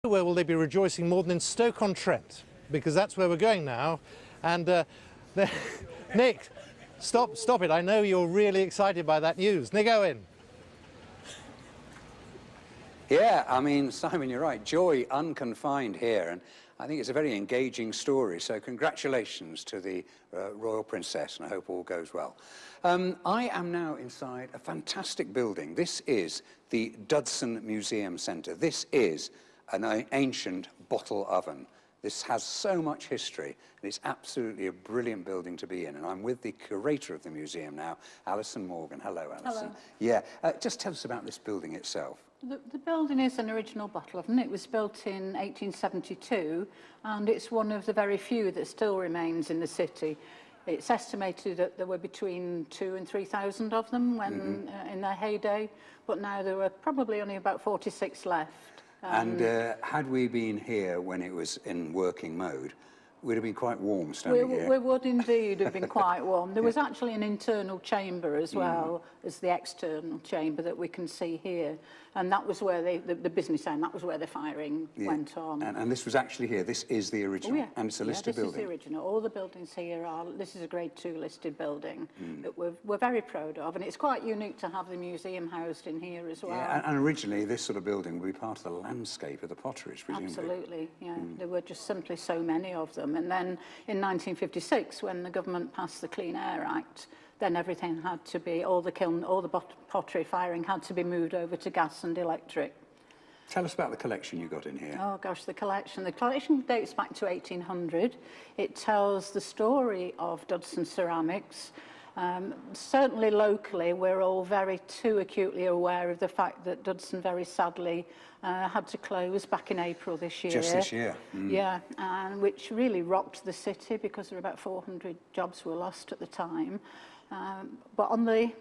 Where will they be rejoicing more than in Stoke-on-Trent? Because that's where we're going now. And Nick, stop it. I know you're really excited by that news. Nick Owen. Yeah, I mean, Simon, you're right. Joy unconfined here, and I think it's a very engaging story. So congratulations to the Royal Princess, and I hope all goes well. I am now inside a fantastic building. This is the Dudson Museum Centre. This is an ancient bottle oven. This has so much history, and it's absolutely a brilliant building to be in. And I'm with the curator of the museum now, Alison Morgan. Hello, Alison. Hello. Yeah, just tell us about this building itself. The building is an original bottle oven. It was built in 1872, and it's one of the very few that still remains in the city. It's estimated that there were between 2,000 and 3,000 of them when in their heyday, but now there are probably only about 46 left. And had we been here when it was in working mode, we'd have been quite warm standing here. We would indeed have been quite warm. There was actually an internal chamber as well as the external chamber that we can see here. And that was where the business end, that was where the firing went on. And this was actually here. This is the original. Oh, yeah. And it's a listed building. This is the original. All the buildings here are, this is a grade 2 listed building that we're very proud of. And it's quite unique to have the museum housed in here as well. Yeah, and originally this sort of building would be part of the landscape of the potteries, presumably. Absolutely, yeah. There were just simply so many of them. And then in 1956, when the government passed the Clean Air Act, then everything had to be, all the pottery firing had to be moved over to gas and electric. Tell us about the collection you got in here. Oh gosh, the collection dates back to 1800. It tells the story of Dudson ceramics. Certainly locally, we're all very too acutely aware of the fact that Dudson very sadly had to close back in April this year. Just this year. Yeah, and which really rocked the city because there were about 400 jobs were lost at the time. But on the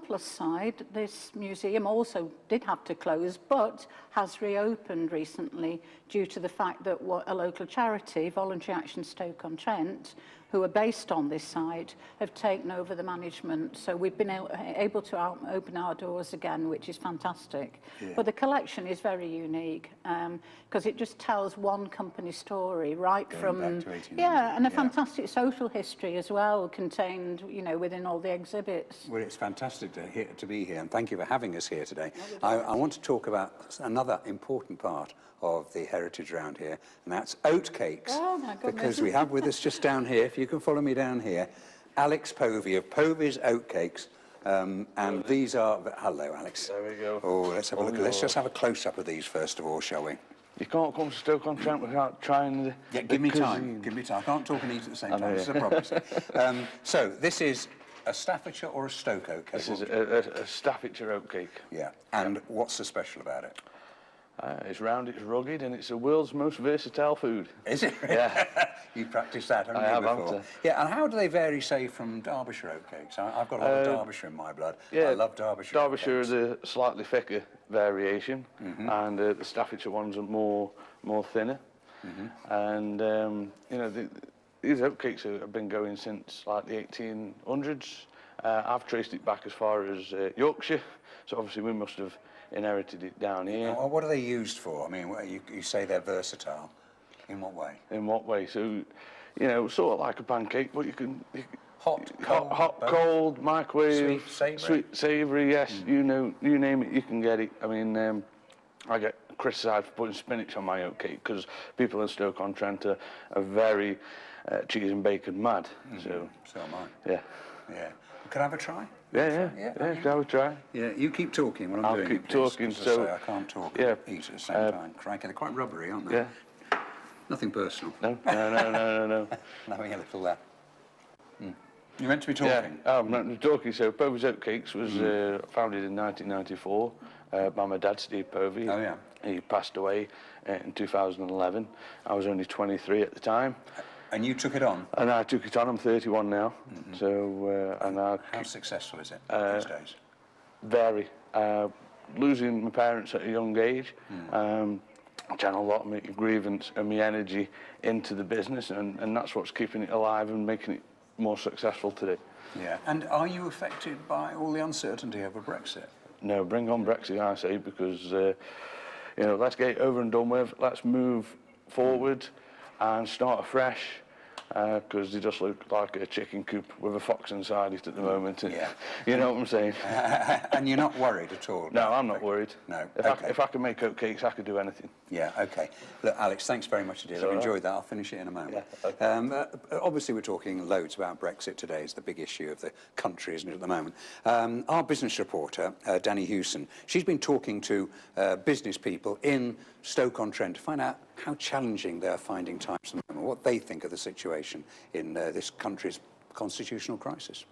plus side, this museum also did have to close, but has reopened recently due to the fact that a local charity, Voluntary Action Stoke-on-Trent, who are based on this site, have taken over the management. So we've been able to open our doors again, which is fantastic. Yeah. But the collection is very unique because it just tells one company story right from back to and a fantastic social history as well, contained, you know, within all the exhibits. Well, it's fantastic to be here, and thank you for having us here today. I want to talk about another important part of the heritage around here, and that's oatcakes. Oh, my goodness. Because we have with us just down here, if you can follow me down here, Alex Povey of Povey's Oatcakes. And these are, hello Alex. There we go. Oh, let's have a look. Let's just have a close-up of these first of all, shall we? You can't come to Stoke-on-Trent without trying the give me cuisine. time. Give me time. I can't talk and eat at the same time. This is a problem. So this is a Staffordshire or a Stoke oatcake? This is a Staffordshire oatcake. Yeah. And what's so special about it? It's round, it's rugged, and it's the world's most versatile food. Is it? Yeah. You practiced that, haven't I you, have, before? haven't Yeah, and how do they vary, say, from Derbyshire oatcakes? I've got a lot of Derbyshire in my blood. Yeah, I love Derbyshire Derbyshire oatcakes. is a slightly thicker variation, and the Staffordshire ones are more thinner. And, you know, these oatcakes have been going since, like, the 1800s. I've traced it back as far as Yorkshire, so obviously we must have inherited it down here. Well, what are they used for? I mean, you say they're versatile. In what way? In what way? So, you know, sort of like a pancake, but you can hot, cold, microwave, sweet, savoury. Yes, you name it, you can get it. I mean, I get criticised for putting spinach on my oatcake because people in Stoke-on-Trent are very cheese and bacon mad. So am I. Yeah. Yeah. Can I have a try? Yeah, shall we try? Yeah, you keep talking while I'm I'll doing keep it, please, talking, 'cause so... I can't talk yeah, and eat at the same time. Crikey, they're quite rubbery, aren't they? Yeah. Nothing personal. No. I'm having a little there. You're meant to be talking. Yeah, I'm meant to be talking. So Povey's Oatcakes was founded in 1994 by my dad, Steve Povey. Oh, yeah. He passed away in 2011. I was only 23 at the time. And you took it on? And I took it on. I'm 31 now. So, and how successful is it these days? Very. Losing my parents at a young age, channel a lot of my grievance and my energy into the business, and that's what's keeping it alive and making it more successful today. Yeah. And are you affected by all the uncertainty over Brexit? No, bring on Brexit, I say, because you know, let's get it over and done with. Let's move forward and start afresh. Because they just look like a chicken coop with a fox inside it at the moment. Yeah. You know what I'm saying? And you're not worried at all? No, I'm not worried. No. If I can make oatcakes, I could do anything. Yeah, okay. Look, Alex, thanks very much indeed. I've enjoyed that. I'll finish it in a moment. Yeah, okay. Obviously, we're talking loads about Brexit today. It's the big issue of the country, isn't it, at the moment? Our business reporter, Danny Hewson, she's been talking to business people in Stoke-on-Trent to find out how challenging they're finding times at the moment, what they think of the situation in this country's constitutional crisis.